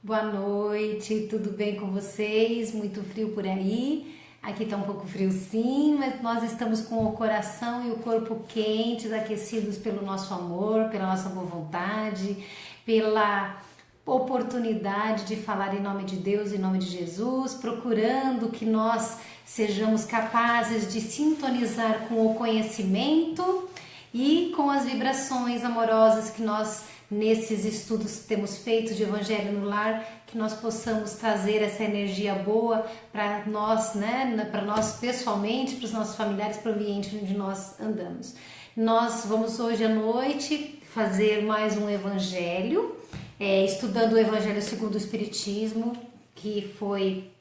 Boa noite, tudo bem com vocês? Muito frio por aí? Aqui tá um pouco frio sim, mas nós estamos com o coração e o corpo quentes, aquecidos pelo nosso amor, pela nossa boa vontade, pela oportunidade de falar em nome de Deus, em nome de Jesus, procurando que nós sejamos capazes de sintonizar com o conhecimento e com as vibrações amorosas que nós nesses estudos temos feito de Evangelho no Lar, que nós possamos trazer essa energia boa para nós, né, para nós pessoalmente, para os nossos familiares, para o ambiente onde nós andamos. Nós vamos hoje à noite fazer mais um Evangelho, estudando o Evangelho segundo o Espiritismo, que foi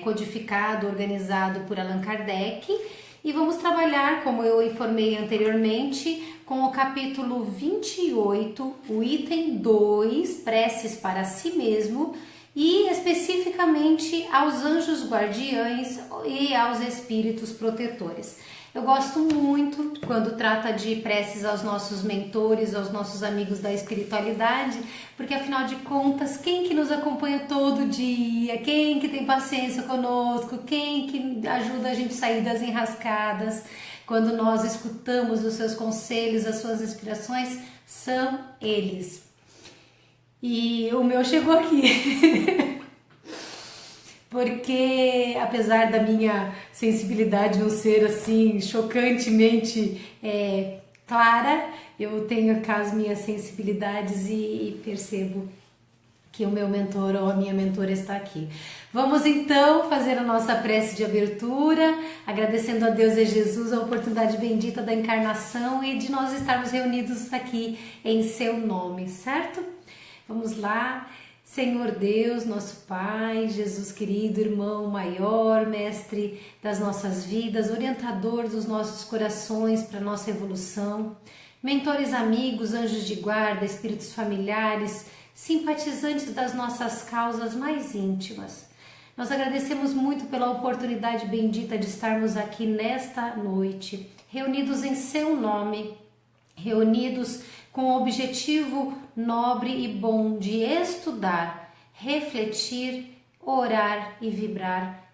codificado, organizado por Allan Kardec, e vamos trabalhar, como eu informei anteriormente, com o capítulo 28, o item 2, preces para si mesmo, e especificamente aos anjos guardiães e aos espíritos protetores. Eu gosto muito quando trata de preces aos nossos mentores, aos nossos amigos da espiritualidade, porque afinal de contas, quem que nos acompanha todo dia, quem que tem paciência conosco, quem que ajuda a gente a sair das enrascadas, quando nós escutamos os seus conselhos, as suas inspirações, são eles. E o meu chegou aqui. Porque apesar da minha sensibilidade não ser assim chocantemente clara, eu tenho cá as minhas sensibilidades e percebo que o meu mentor ou a minha mentora está aqui. Vamos então fazer a nossa prece de abertura, agradecendo a Deus e a Jesus a oportunidade bendita da encarnação e de nós estarmos reunidos aqui em seu nome, certo? Vamos lá. Senhor Deus, nosso Pai, Jesus querido, irmão maior, mestre das nossas vidas, orientador dos nossos corações para a nossa evolução, mentores amigos, anjos de guarda, espíritos familiares, simpatizantes das nossas causas mais íntimas. Nós agradecemos muito pela oportunidade bendita de estarmos aqui nesta noite, reunidos em seu nome, reunidos com o objetivo nobre e bom de estudar, refletir, orar e vibrar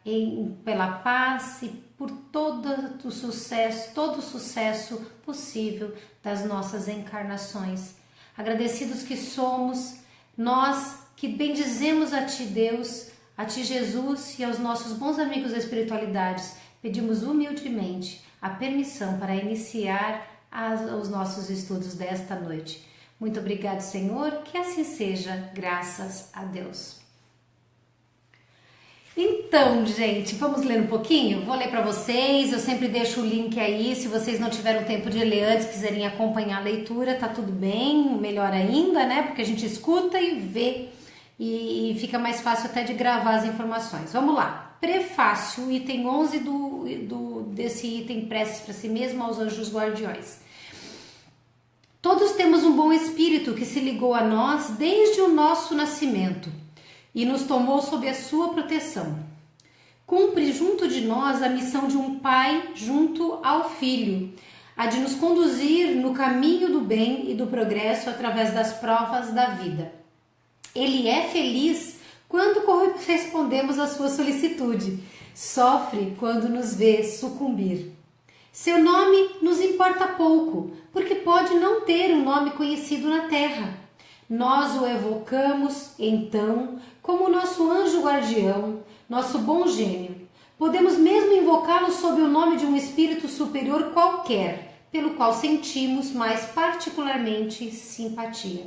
pela paz e por todo o sucesso possível das nossas encarnações. Agradecidos que somos, nós que bendizemos a Ti, Deus, a Ti, Jesus, e aos nossos bons amigos da espiritualidade, pedimos humildemente a permissão para iniciar os nossos estudos desta noite. Muito obrigado, Senhor, que assim seja, graças a Deus. Então, gente, vamos ler um pouquinho? Vou ler para vocês, eu sempre deixo o link aí, se vocês não tiveram tempo de ler antes, quiserem acompanhar a leitura, tá tudo bem, melhor ainda, né? Porque a gente escuta e vê e fica mais fácil até de gravar as informações. Vamos lá. Prefácio, item 11 desse item preces para si mesmo aos anjos guardiões. Todos temos um bom espírito que se ligou a nós desde o nosso nascimento e nos tomou sob a sua proteção. Cumpre junto de nós a missão de um pai junto ao filho, a de nos conduzir no caminho do bem e do progresso através das provas da vida. Ele é feliz quando correspondemos à sua solicitude, sofre quando nos vê sucumbir. Seu nome nos importa pouco, porque pode não ter um nome conhecido na terra. Nós o evocamos, então, como nosso anjo guardião, nosso bom gênio. Podemos mesmo invocá-lo sob o nome de um espírito superior qualquer, pelo qual sentimos mais particularmente simpatia.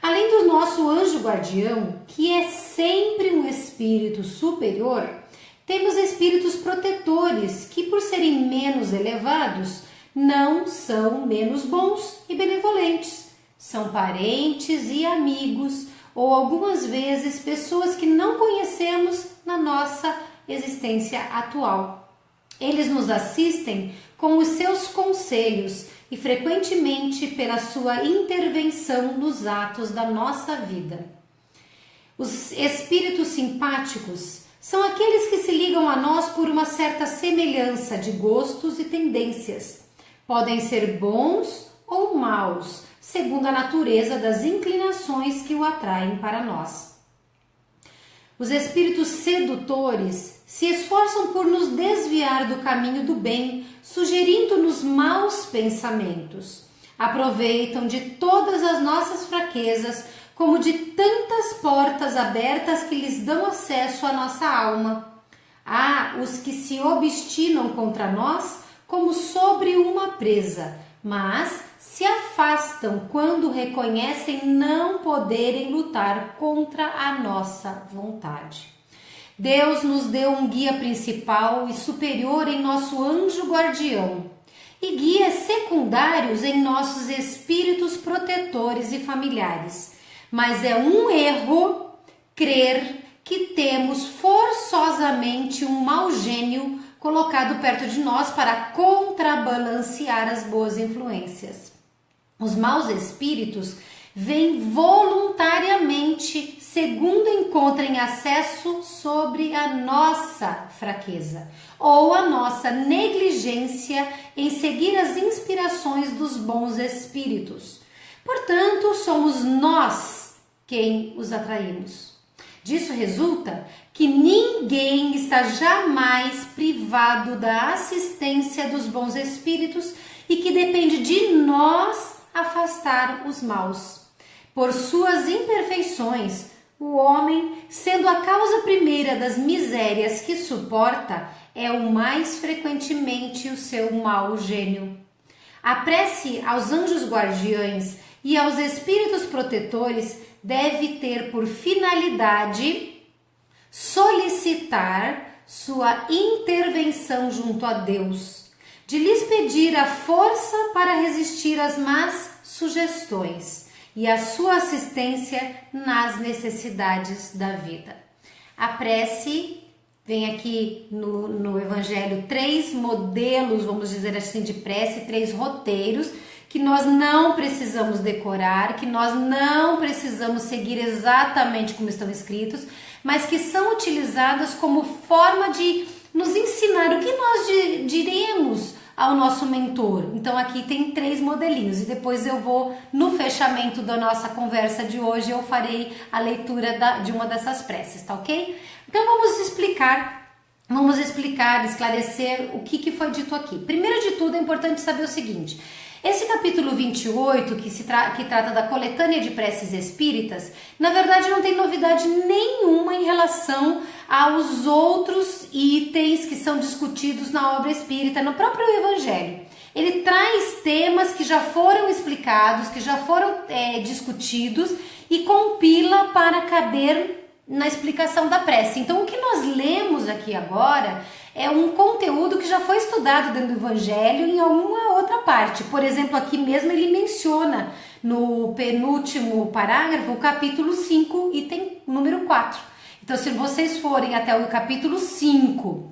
Além do nosso anjo guardião, que é sempre um espírito superior, temos espíritos protetores que, por serem menos elevados, não são menos bons e benevolentes. São parentes e amigos, ou algumas vezes pessoas que não conhecemos na nossa existência atual. Eles nos assistem com os seus conselhos e frequentemente pela sua intervenção nos atos da nossa vida. Os espíritos simpáticos são aqueles que se ligam a nós por uma certa semelhança de gostos e tendências. Podem ser bons ou maus, segundo a natureza das inclinações que o atraem para nós. Os espíritos sedutores se esforçam por nos desviar do caminho do bem, sugerindo-nos maus pensamentos. Aproveitam de todas as nossas fraquezas, como de tantas portas abertas que lhes dão acesso à nossa alma. Há os que se obstinam contra nós como sobre uma presa, mas se afastam quando reconhecem não poderem lutar contra a nossa vontade. Deus nos deu um guia principal e superior em nosso anjo guardião e guias secundários em nossos espíritos protetores e familiares. Mas é um erro crer que temos forçosamente um mau gênio colocado perto de nós para contrabalancear as boas influências. Os maus espíritos vêm voluntariamente segundo encontrem acesso sobre a nossa fraqueza ou a nossa negligência em seguir as inspirações dos bons espíritos. Portanto, somos nós quem os atraímos. Disso resulta que ninguém está jamais privado da assistência dos bons espíritos e que depende de nós afastar os maus. Por suas imperfeições, o homem, sendo a causa primeira das misérias que suporta, é o mais frequentemente o seu mau gênio. A prece aos anjos guardiães e aos espíritos protetores deve ter por finalidade solicitar sua intervenção junto a Deus, de lhes pedir a força para resistir às más sugestões e a sua assistência nas necessidades da vida. A prece vem aqui no Evangelho 3 modelos, vamos dizer assim, de prece, 3 roteiros que nós não precisamos decorar, que nós não precisamos seguir exatamente como estão escritos, mas que são utilizadas como forma de nos ensinar o que nós diremos ao nosso mentor. Então aqui tem 3 modelinhos e depois eu vou, no fechamento da nossa conversa de hoje, eu farei a leitura de uma dessas preces, tá ok? Então vamos explicar, esclarecer o que foi dito aqui. Primeiro de tudo é importante saber o seguinte: esse capítulo 28, que trata da coletânea de preces espíritas, na verdade não tem novidade nenhuma em relação aos outros itens que são discutidos na obra espírita, no próprio Evangelho. Ele traz temas que já foram explicados, que já foram discutidos e compila para caber na explicação da prece. Então o que nós lemos aqui agora é um conteúdo que já foi estudado dentro do Evangelho em alguma outra parte. Por exemplo, aqui mesmo ele menciona no penúltimo parágrafo o capítulo 5, item número 4. Então se vocês forem até o capítulo 5,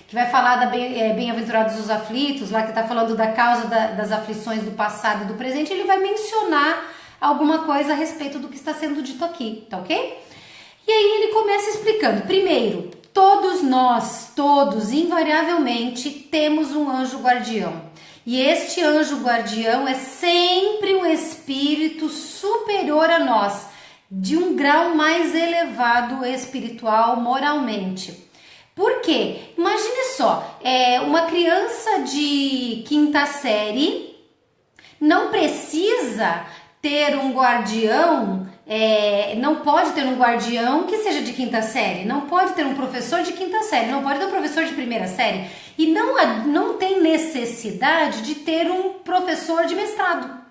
que vai falar da bem-aventurados os aflitos, lá que está falando da causa das aflições do passado e do presente, ele vai mencionar alguma coisa a respeito do que está sendo dito aqui, tá ok? E aí ele começa explicando. Primeiro, todos nós, invariavelmente, temos um anjo guardião. E este anjo guardião é sempre um espírito superior a nós, de um grau mais elevado espiritual, moralmente. Por quê? Imagine só, uma criança de 5ª série não precisa ter um guardião, não pode ter um guardião que seja de 5ª série, não pode ter um professor de 5ª série, não pode ter um professor de 1ª série e não tem necessidade de ter um professor de mestrado.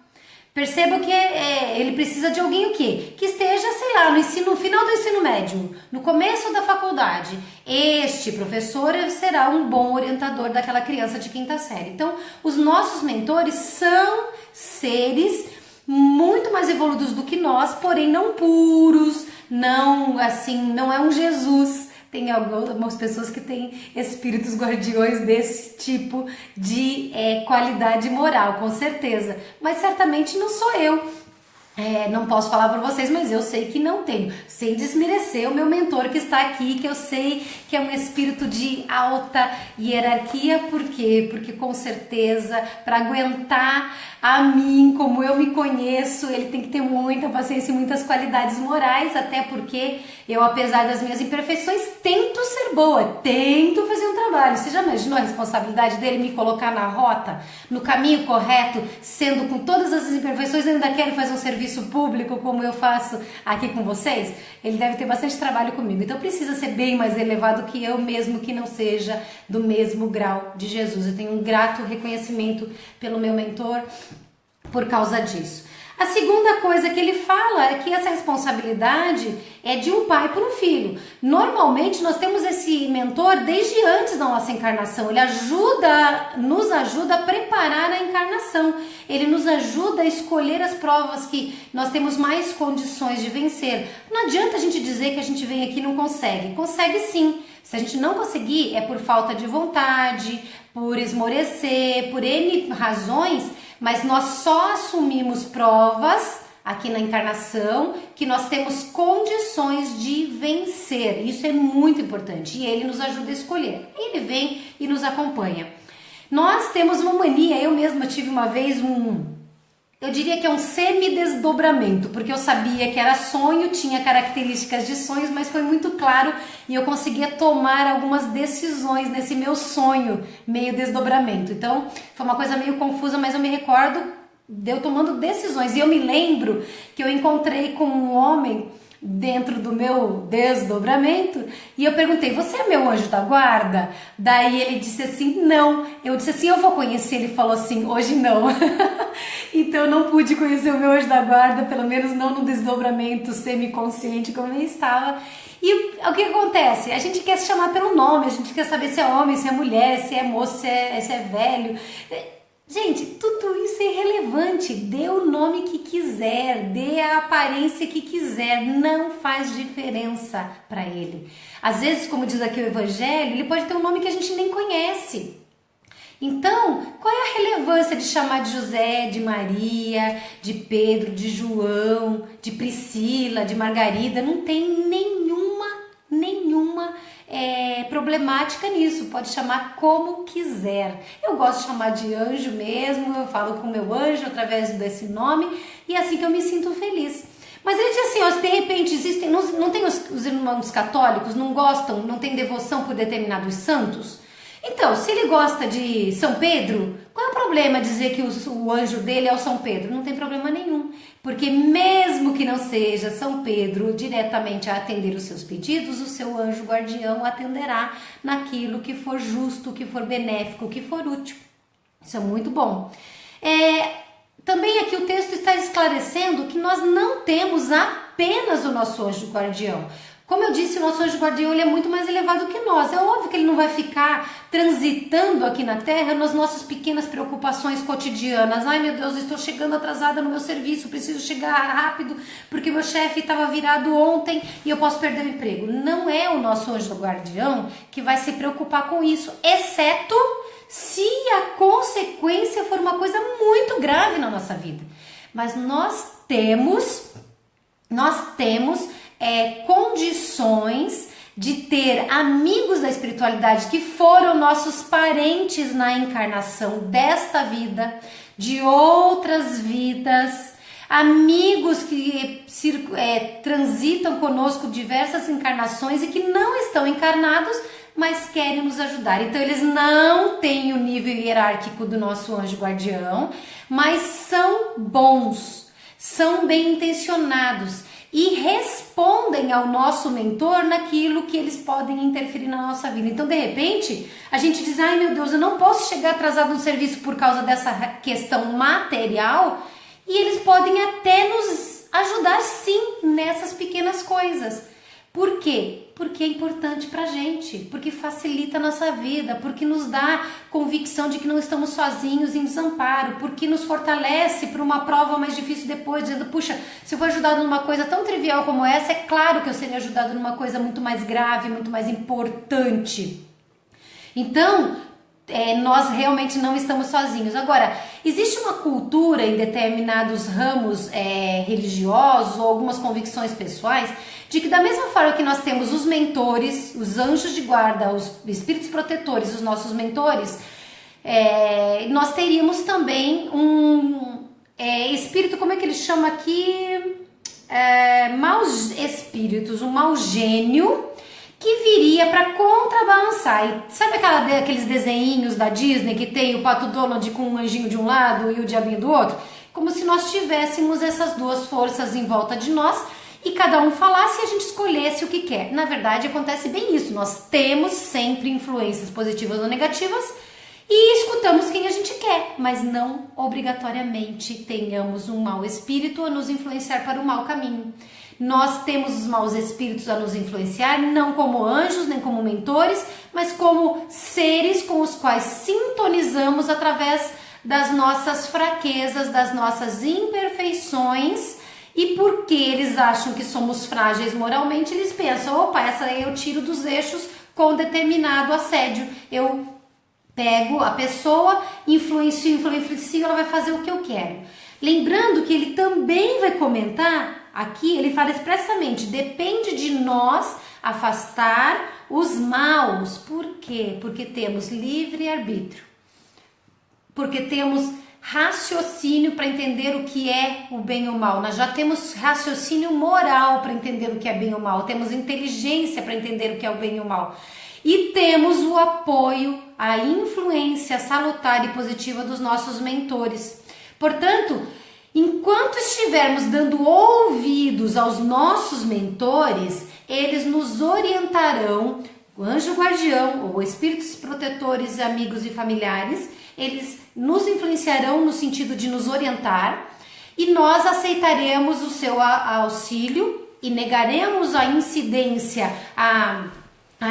Perceba que ele precisa de alguém o quê? Que esteja, sei lá, no final do ensino médio, no começo da faculdade. Este professor será um bom orientador daquela criança de 5ª série. Então, os nossos mentores são seres muito mais evoluídos do que nós, porém não puros, não é um Jesus. Tem algumas pessoas que têm espíritos guardiões desse tipo de qualidade moral, com certeza, mas certamente não sou eu. Não posso falar para vocês, mas eu sei que não tenho. Sem desmerecer o meu mentor que está aqui, que eu sei que é um espírito de alta hierarquia. Por quê? Porque com certeza, para aguentar a mim, como eu me conheço, ele tem que ter muita paciência e muitas qualidades morais, até porque eu, apesar das minhas imperfeições, tento ser boa, tento fazer um trabalho. Você já imaginou a responsabilidade dele me colocar na rota, no caminho correto, sendo com todas as imperfeições, eu ainda quero fazer um serviço público como eu faço aqui com vocês? Ele deve ter bastante trabalho comigo, então precisa ser bem mais elevado que eu, mesmo que não seja do mesmo grau de Jesus. Eu tenho um grato reconhecimento pelo meu mentor por causa disso. A segunda coisa que ele fala é que essa responsabilidade é de um pai para um filho. Normalmente nós temos esse mentor desde antes da nossa encarnação. Ele nos ajuda a preparar a encarnação. Ele nos ajuda a escolher as provas que nós temos mais condições de vencer. Não adianta a gente dizer que a gente vem aqui e não consegue. Consegue sim. Se a gente não conseguir, é por falta de vontade, por esmorecer, por N razões, mas nós só assumimos provas aqui na encarnação que nós temos condições de vencer. Isso é muito importante e ele nos ajuda a escolher. Ele vem e nos acompanha. Nós temos uma mania, eu mesma tive uma vez eu diria que é um semidesdobramento, porque eu sabia que era sonho, tinha características de sonhos, mas foi muito claro e eu conseguia tomar algumas decisões nesse meu sonho, meio desdobramento. Então, foi uma coisa meio confusa, mas eu me recordo de eu tomando decisões. E eu me lembro que eu encontrei com um homem dentro do meu desdobramento e eu perguntei: você é meu anjo da guarda? Daí ele disse assim: não. Eu disse assim: eu vou conhecer. Ele falou assim: hoje não. Então eu não pude conhecer o meu anjo da guarda, pelo menos não no desdobramento semiconsciente como eu estava. E o que acontece? A gente quer se chamar pelo nome, a gente quer saber se é homem, se é mulher, se é moço, se é velho. Gente, tudo isso é irrelevante. Dê o nome que quiser, dê a aparência que quiser, não faz diferença para ele. Às vezes, como diz aqui o Evangelho, ele pode ter um nome que a gente nem conhece. Então, qual é a relevância de chamar de José, de Maria, de Pedro, de João, de Priscila, de Margarida? Não tem nenhuma problemática nisso, pode chamar como quiser. Eu gosto de chamar de anjo mesmo, eu falo com meu anjo através desse nome e é assim que eu me sinto feliz. Mas ele diz assim, ó, de repente existem, não tem os irmãos católicos, não gostam, não tem devoção por determinados santos? Então, se ele gosta de São Pedro, qual é o problema dizer que o anjo dele é o São Pedro? Não tem problema nenhum, porque mesmo que não seja São Pedro diretamente a atender os seus pedidos, o seu anjo guardião atenderá naquilo que for justo, que for benéfico, que for útil. Isso é muito bom. Também aqui o texto está esclarecendo que nós não temos apenas o nosso anjo guardião. Como eu disse, o nosso anjo guardião ele é muito mais elevado que nós. É óbvio que ele não vai ficar transitando aqui na Terra nas nossas pequenas preocupações cotidianas. Ai meu Deus, estou chegando atrasada no meu serviço, preciso chegar rápido porque meu chefe estava virado ontem e eu posso perder o emprego. Não é o nosso anjo guardião que vai se preocupar com isso, exceto se a consequência for uma coisa muito grave na nossa vida. Mas nós temos condições de ter amigos da espiritualidade que foram nossos parentes na encarnação desta vida, de outras vidas, amigos que transitam conosco diversas encarnações e que não estão encarnados, mas querem nos ajudar. Então eles não têm o nível hierárquico do nosso anjo guardião, mas são bons, são bem intencionados e respondem ao nosso mentor naquilo que eles podem interferir na nossa vida. Então, de repente, a gente diz, ai meu Deus, eu não posso chegar atrasado no serviço por causa dessa questão material, e eles podem até nos ajudar sim nessas pequenas coisas. Por quê? Porque é importante pra gente, porque facilita a nossa vida, porque nos dá convicção de que não estamos sozinhos em desamparo, porque nos fortalece para uma prova mais difícil depois, dizendo, puxa, se eu for ajudado numa coisa tão trivial como essa, é claro que eu seria ajudado numa coisa muito mais grave, muito mais importante. Então, nós realmente não estamos sozinhos. Agora, existe uma cultura em determinados ramos religiosos ou algumas convicções pessoais de que da mesma forma que nós temos os mentores, os anjos de guarda, os espíritos protetores, os nossos mentores, nós teríamos também um espírito, como é que ele chama aqui? Maus espíritos, um mau gênio que viria para contrabalançar. E sabe aqueles desenhinhos da Disney que tem o Pato Donald com um anjinho de um lado e o diabinho do outro? Como se nós tivéssemos essas duas forças em volta de nós e cada um falasse e a gente escolhesse o que quer. Na verdade, acontece bem isso. Nós temos sempre influências positivas ou negativas e escutamos quem a gente quer, mas não obrigatoriamente tenhamos um mau espírito a nos influenciar para o mau caminho. Nós temos os maus espíritos a nos influenciar, não como anjos, nem como mentores, mas como seres com os quais sintonizamos através das nossas fraquezas, das nossas imperfeições. E porque eles acham que somos frágeis moralmente, eles pensam, opa, essa aí eu tiro dos eixos com determinado assédio. Eu pego a pessoa, influencio, ela vai fazer o que eu quero. Lembrando que ele também vai comentar, aqui ele fala expressamente, depende de nós afastar os maus. Por quê? Porque temos livre-arbítrio. Porque temos raciocínio para entender o que é o bem ou o mal. Nós já temos raciocínio moral para entender o que é bem ou mal. Temos inteligência para entender o que é o bem ou o mal. E temos o apoio, a influência salutar e positiva dos nossos mentores. Portanto, enquanto estivermos dando ouvidos aos nossos mentores, eles nos orientarão, o anjo guardião ou espíritos protetores, amigos e familiares, eles nos influenciarão no sentido de nos orientar e nós aceitaremos o seu auxílio e negaremos a incidência, a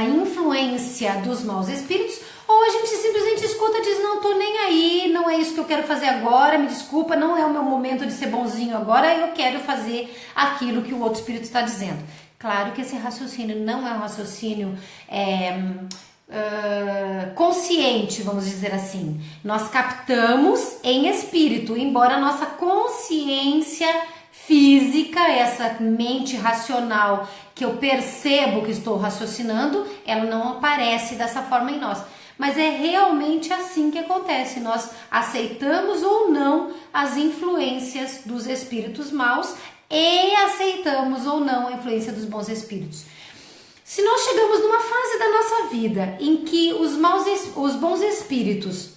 influência dos maus espíritos, ou a gente simplesmente escuta e diz, não tô nem aí, não é isso que eu quero fazer agora, me desculpa, não é o meu momento de ser bonzinho agora, eu quero fazer aquilo que o outro espírito está dizendo. Claro que esse raciocínio não é um raciocínio consciente, vamos dizer assim. Nós captamos em espírito, embora a nossa consciência física, essa mente racional que eu percebo que estou raciocinando, ela não aparece dessa forma em nós. Mas é realmente assim que acontece, nós aceitamos ou não as influências dos espíritos maus e aceitamos ou não a influência dos bons espíritos. Se nós chegamos numa fase da nossa vida em que os bons espíritos,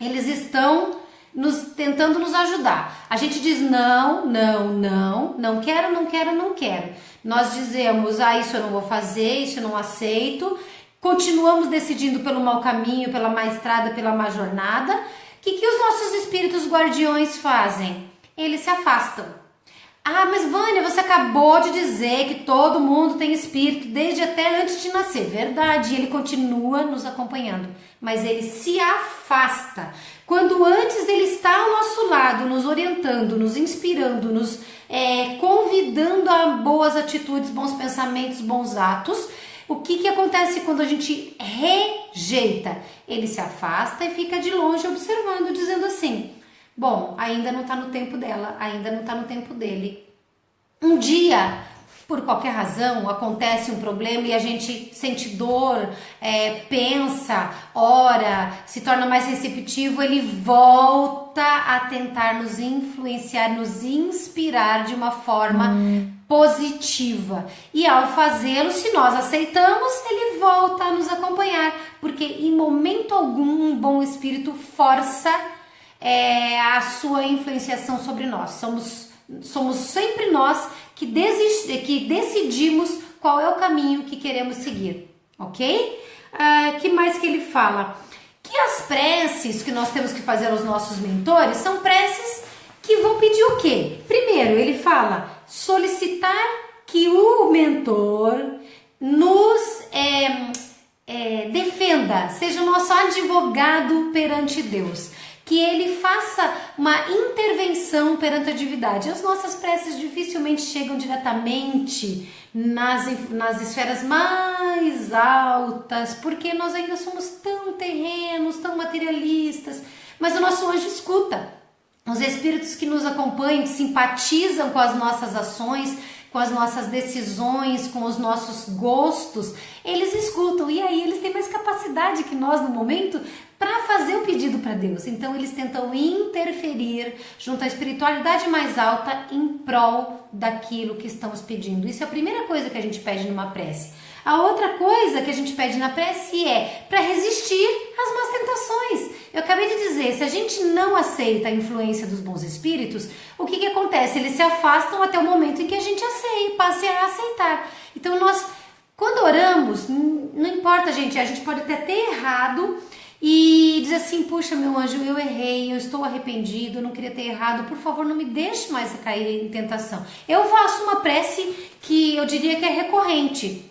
eles estão tentando nos ajudar, a gente diz não quero. Nós dizemos, isso eu não vou fazer, isso eu não aceito. Continuamos decidindo pelo mau caminho, pela má estrada, pela má jornada. O que os nossos espíritos guardiões fazem? Eles se afastam. Mas Vânia, você acabou de dizer que todo mundo tem espírito desde até antes de nascer. Verdade, ele continua nos acompanhando, mas ele se afasta. Quando antes ele está ao nosso lado, nos orientando, nos inspirando, nos convidando a boas atitudes, bons pensamentos, bons atos, o que acontece quando a gente rejeita? Ele se afasta e fica de longe observando, dizendo assim, bom, ainda não está no tempo dela, ainda não está no tempo dele. Um dia, por qualquer razão, acontece um problema e a gente sente dor, pensa, ora, se torna mais receptivo, ele volta a tentar nos influenciar, nos inspirar de uma forma positiva. E ao fazê-lo, se nós aceitamos, ele volta a nos acompanhar, porque em momento algum um bom espírito força a sua influenciação sobre nós. Somos sempre nós que decidimos qual é o caminho que queremos seguir, ok? Que mais que ele fala? Que as preces que nós temos que fazer aos nossos mentores são preces que vão pedir o quê? Primeiro, ele fala solicitar que o mentor nos defenda, seja o nosso advogado perante Deus. que ele faça uma intervenção perante a divindade. As nossas preces dificilmente chegam diretamente nas esferas mais altas, porque nós ainda somos tão terrenos, tão materialistas, mas o nosso anjo escuta. Os espíritos que nos acompanham, que simpatizam com as nossas ações, com as nossas decisões, com os nossos gostos, eles escutam e aí eles têm mais capacidade que nós no momento para fazer o pedido para Deus. Então eles tentam interferir junto à espiritualidade mais alta em prol daquilo que estamos pedindo. Isso é a primeira coisa que a gente pede numa prece. A outra coisa que a gente pede na prece é para resistir às más tentações. Eu acabei de dizer, se a gente não aceita a influência dos bons espíritos, o que acontece? Eles se afastam até o momento em que a gente passe a aceitar. Então nós, quando oramos, não importa, gente, a gente pode até ter errado e dizer assim, puxa, meu anjo, eu errei, eu estou arrependido, eu não queria ter errado, por favor, não me deixe mais cair em tentação. Eu faço uma prece que eu diria que é recorrente.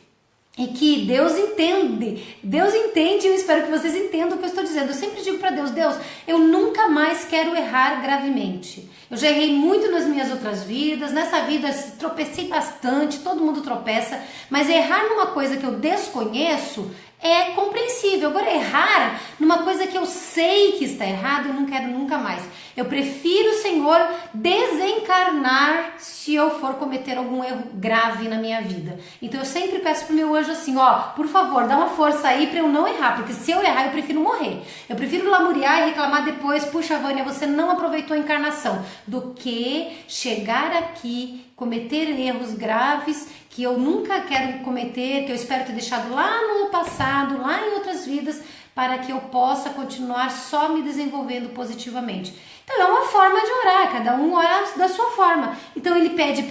E que Deus entende e eu espero que vocês entendam o que eu estou dizendo. Eu sempre digo para Deus, Deus, eu nunca mais quero errar gravemente. Eu já errei muito nas minhas outras vidas, nessa vida tropecei bastante, todo mundo tropeça, mas errar numa coisa que eu desconheço é compreensível. Agora, errar numa coisa que eu sei que está errado, eu não quero nunca mais. Eu prefiro, Senhor, desencarnar se eu for cometer algum erro grave na minha vida. Então eu sempre peço pro meu anjo assim, ó, por favor, dá uma força aí para eu não errar, porque se eu errar eu prefiro morrer. Eu prefiro lamuriar e reclamar depois, puxa, Vânia, você não aproveitou a encarnação, do que chegar aqui, cometer erros graves que eu nunca quero cometer, que eu espero ter deixado lá no passado, lá em outras vidas, para que eu possa continuar só me desenvolvendo positivamente. Então é uma forma de orar, cada um ora da sua forma. Então ele pede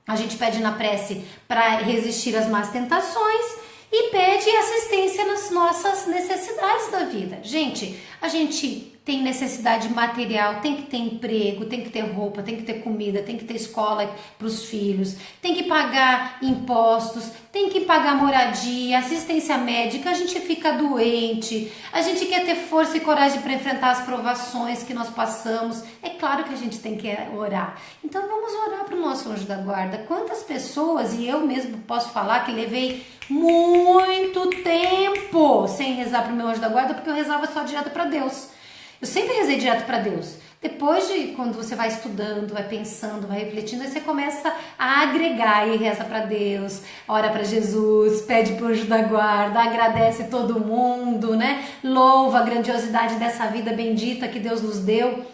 a gente pede na prece para resistir às más tentações e pede assistência nas nossas necessidades da vida. Gente, a gente tem necessidade material, tem que ter emprego, tem que ter roupa, tem que ter comida, tem que ter escola para os filhos, tem que pagar impostos, tem que pagar moradia, assistência médica, a gente fica doente, a gente quer ter força e coragem para enfrentar as provações que nós passamos. É claro que a gente tem que orar. Então vamos orar para o nosso anjo da guarda. Quantas pessoas, e eu mesmo posso falar que levei muito tempo sem rezar para o meu anjo da guarda, porque eu rezava só direto para Deus. Eu sempre rezei direto para Deus. Depois de quando você vai estudando, vai pensando, vai refletindo, aí você começa a agregar e reza para Deus, ora para Jesus, pede pro anjo da guarda, agradece todo mundo, né? Louva a grandiosidade dessa vida bendita que Deus nos deu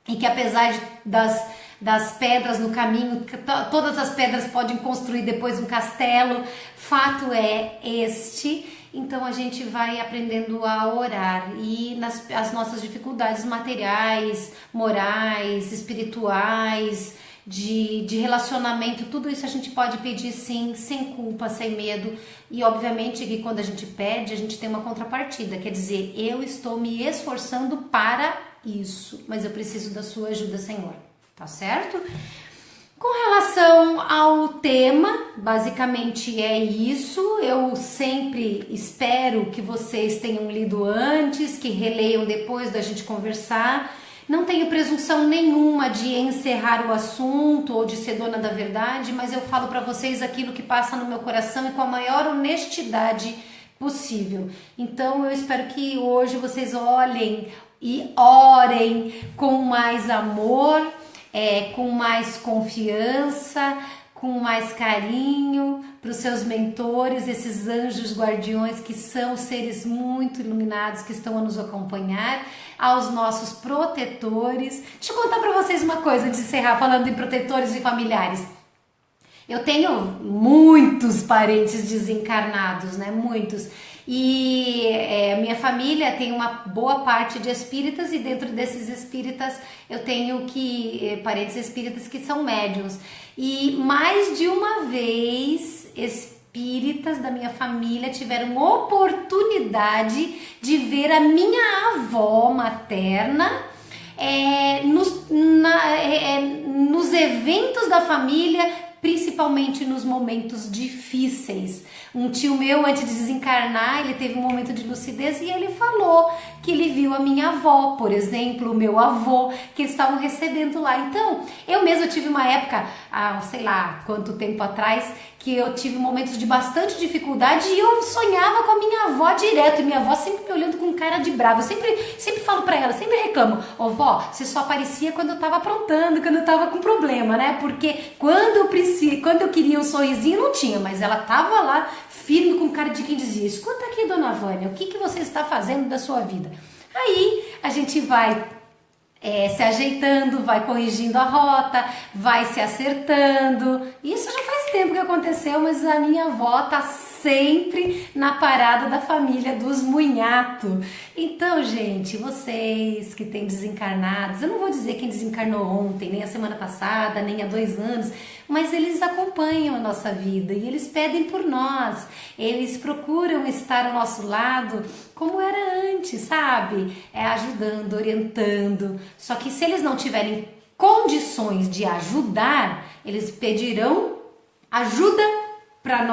e que apesar das pedras no caminho, todas as pedras podem construir depois um castelo. Fato é este. Então a gente vai aprendendo a orar e as nossas dificuldades materiais, morais, espirituais, de relacionamento, tudo isso a gente pode pedir sim, sem culpa, sem medo. E obviamente que quando a gente pede, a gente tem uma contrapartida, quer dizer, eu estou me esforçando para isso, mas eu preciso da sua ajuda, Senhor, tá certo? Com relação ao tema, basicamente é isso. Eu sempre espero que vocês tenham lido antes, que releiam depois da gente conversar. Não tenho presunção nenhuma de encerrar o assunto ou de ser dona da verdade, mas eu falo para vocês aquilo que passa no meu coração e com a maior honestidade possível. Então eu espero que hoje vocês olhem e orem com mais amor, com mais confiança, com mais carinho para os seus mentores, esses anjos guardiões que são seres muito iluminados que estão a nos acompanhar, aos nossos protetores. Deixa eu contar para vocês uma coisa antes de encerrar, falando em protetores e familiares. Eu tenho muitos parentes desencarnados, né? Muitos. E minha família tem uma boa parte de espíritas e dentro desses espíritas eu tenho parentes espíritas que são médiuns. E mais de uma vez espíritas da minha família tiveram oportunidade de ver a minha avó materna nos eventos da família principalmente nos momentos difíceis. Um tio meu, antes de desencarnar, ele teve um momento de lucidez e ele falou que ele viu a minha avó, por exemplo, o meu avô, que eles estavam recebendo lá. Então, eu mesma tive uma época, há sei lá quanto tempo atrás, que eu tive momentos de bastante dificuldade e eu sonhava com a minha avó direto, e minha avó sempre me olhando com cara de brava. Eu sempre falo pra ela, sempre reclamo: ô vó, você só aparecia quando eu tava aprontando, quando eu tava com problema, né? Porque quando eu queria um sorrisinho, não tinha, mas ela tava lá firme com cara de quem dizia: escuta aqui, dona Vânia, o que você está fazendo da sua vida? Aí a gente vai se ajeitando, vai corrigindo a rota, vai se acertando. Isso já faz tempo que aconteceu, mas a minha avó tá sempre na parada da família dos Munhato. Então, gente, vocês que têm desencarnados, eu não vou dizer quem desencarnou ontem, nem a semana passada, nem há 2 anos, mas eles acompanham a nossa vida e eles pedem por nós, eles procuram estar ao nosso lado como era antes, sabe? Ajudando, orientando. Só que se eles não tiverem condições de ajudar, eles pedirão ajuda para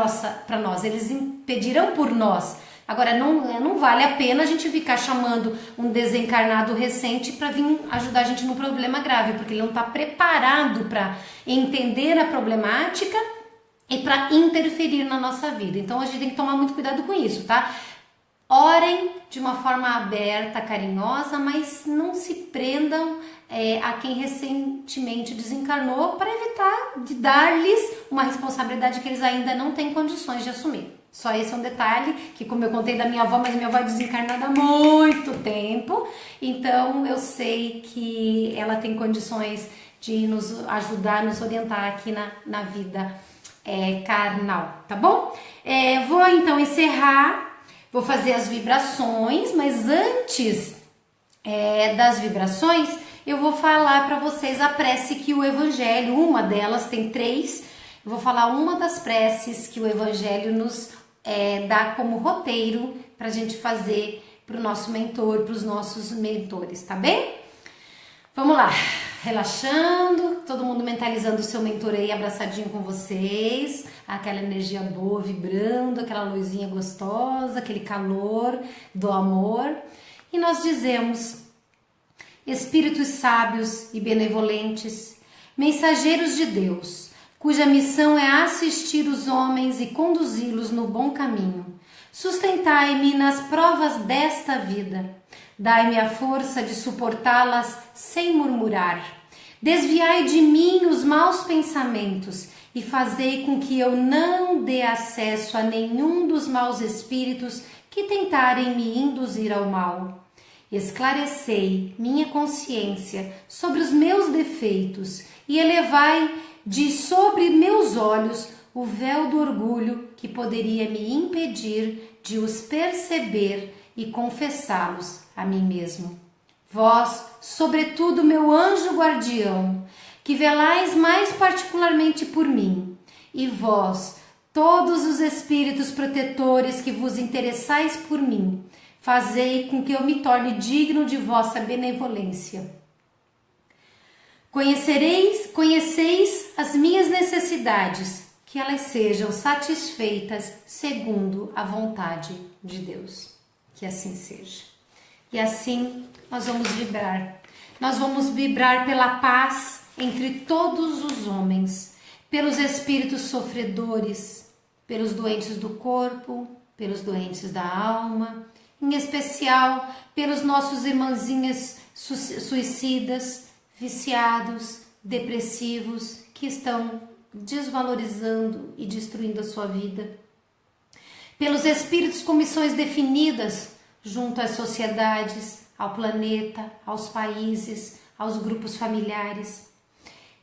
nós, eles pedirão por nós. Agora, não vale a pena a gente ficar chamando um desencarnado recente para vir ajudar a gente num problema grave, porque ele não está preparado para entender a problemática e para interferir na nossa vida. Então, a gente tem que tomar muito cuidado com isso, tá? Orem de uma forma aberta, carinhosa, mas não se prendam a quem recentemente desencarnou, para evitar de dar-lhes uma responsabilidade que eles ainda não têm condições de assumir. Só esse é um detalhe, que como eu contei da minha avó, mas minha avó é desencarnada há muito tempo, então eu sei que ela tem condições de nos ajudar, nos orientar aqui na vida carnal, tá bom? Vou então encerrar, vou fazer as vibrações, mas antes das vibrações, eu vou falar para vocês a prece que o Evangelho, uma delas, tem 3, eu vou falar uma das preces que o Evangelho nos dá como roteiro para a gente fazer para o nosso mentor, para os nossos mentores, tá bem? Vamos lá, relaxando, todo mundo mentalizando o seu mentor aí abraçadinho com vocês, aquela energia boa vibrando, aquela luzinha gostosa, aquele calor do amor. E nós dizemos: Espíritos sábios e benevolentes, mensageiros de Deus, cuja missão é assistir os homens e conduzi-los no bom caminho, sustentai-me nas provas desta vida, dai-me a força de suportá-las sem murmurar, desviai de mim os maus pensamentos e fazei com que eu não dê acesso a nenhum dos maus espíritos que tentarem me induzir ao mal. Esclarecei minha consciência sobre os meus defeitos e elevai de sobre meus olhos o véu do orgulho que poderia me impedir de os perceber e confessá-los a mim mesmo. Vós, sobretudo, meu anjo guardião, que velais mais particularmente por mim, e vós, todos os espíritos protetores que vos interessais por mim, fazei com que eu me torne digno de vossa benevolência. Conheceis as minhas necessidades, que elas sejam satisfeitas segundo a vontade de Deus. Que assim seja. E assim nós vamos vibrar. Nós vamos vibrar pela paz entre todos os homens, pelos espíritos sofredores, pelos doentes do corpo, pelos doentes da alma, em especial pelos nossos irmãzinhos suicidas, viciados, depressivos, que estão desvalorizando e destruindo a sua vida. Pelos espíritos com missões definidas junto às sociedades, ao planeta, aos países, aos grupos familiares.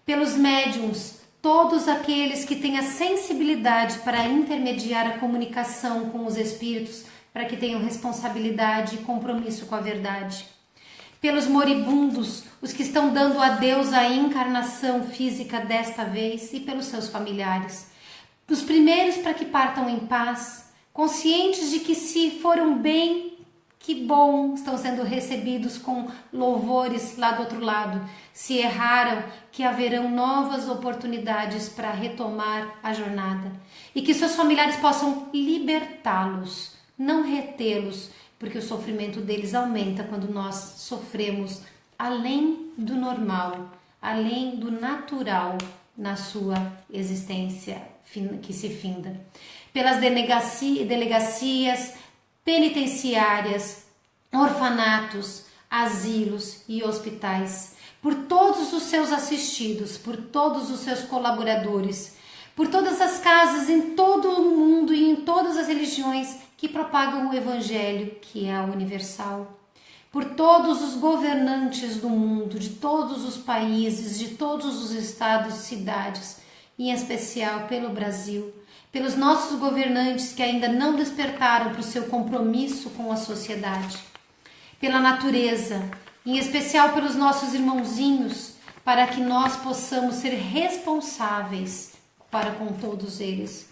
Pelos médiuns, todos aqueles que têm a sensibilidade para intermediar a comunicação com os espíritos, para que tenham responsabilidade e compromisso com a verdade. Pelos moribundos, os que estão dando adeus à encarnação física desta vez, e pelos seus familiares. Os primeiros para que partam em paz, conscientes de que se foram bem, Que bom, estão sendo recebidos com louvores lá do outro lado. Se erraram, que haverão novas oportunidades para retomar a jornada. E que seus familiares possam libertá-los, não retê-los, porque o sofrimento deles aumenta quando nós sofremos além do normal, além do natural na sua existência que se finda. Pelas delegacias, penitenciárias, orfanatos, asilos e hospitais, por todos os seus assistidos, por todos os seus colaboradores, por todas as casas em todo o mundo e em todas as religiões que propagam o Evangelho, que é universal, por todos os governantes do mundo, de todos os países, de todos os estados e cidades, e em especial pelo Brasil, pelos nossos governantes que ainda não despertaram para o seu compromisso com a sociedade, pela natureza, em especial pelos nossos irmãozinhos, para que nós possamos ser responsáveis para com todos eles,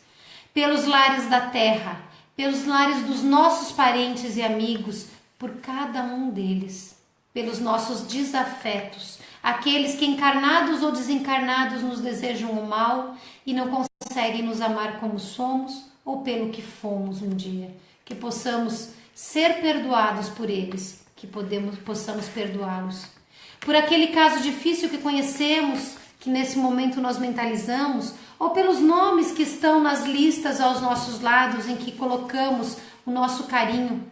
pelos lares da terra, pelos lares dos nossos parentes e amigos, por cada um deles, pelos nossos desafetos, aqueles que encarnados ou desencarnados nos desejam o mal e não conseguem nos amar como somos ou pelo que fomos um dia, que possamos ser perdoados por eles, que possamos perdoá-los. Por aquele caso difícil que conhecemos, que nesse momento nós mentalizamos, ou pelos nomes que estão nas listas aos nossos lados em que colocamos o nosso carinho.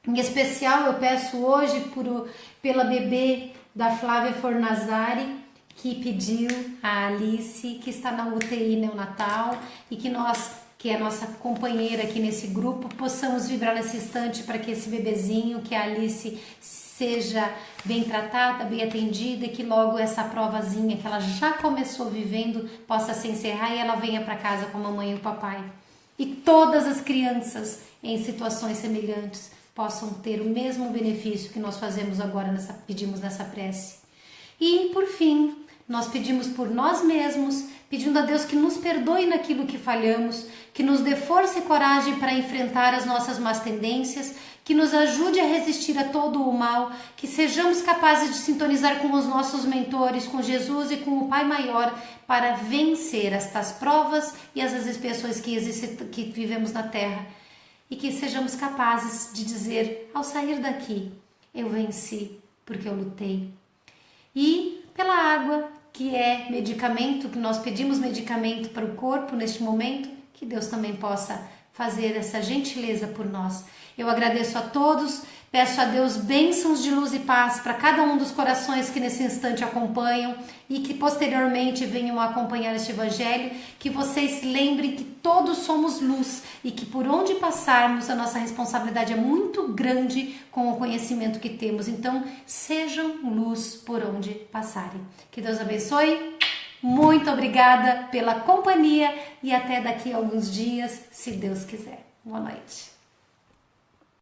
Em especial eu peço hoje pela bebê da Flávia Fornazari, que pediu a Alice, que está na UTI neonatal, e que nós, que é a nossa companheira aqui nesse grupo, possamos vibrar nesse instante para que esse bebezinho, que é a Alice, seja bem tratada, bem atendida, e que logo essa provazinha que ela já começou vivendo possa se encerrar e ela venha para casa com a mamãe e o papai. E todas as crianças em situações semelhantes possam ter o mesmo benefício que nós fazemos agora, pedimos nessa prece. E, por fim, nós pedimos por nós mesmos, pedindo a Deus que nos perdoe naquilo que falhamos, que nos dê força e coragem para enfrentar as nossas más tendências, que nos ajude a resistir a todo o mal, que sejamos capazes de sintonizar com os nossos mentores, com Jesus e com o Pai Maior, para vencer estas provas e as expiações que vivemos na Terra. E que sejamos capazes de dizer, ao sair daqui, eu venci porque eu lutei. E pela água, que é medicamento, que nós pedimos medicamento para o corpo neste momento, que Deus também possa fazer essa gentileza por nós. Eu agradeço a todos, peço a Deus bênçãos de luz e paz para cada um dos corações que nesse instante acompanham e que posteriormente venham a acompanhar este Evangelho, que vocês lembrem que todos somos luz e que por onde passarmos a nossa responsabilidade é muito grande com o conhecimento que temos. Então, sejam luz por onde passarem. Que Deus abençoe. Muito obrigada pela companhia e até daqui a alguns dias, se Deus quiser. Boa noite.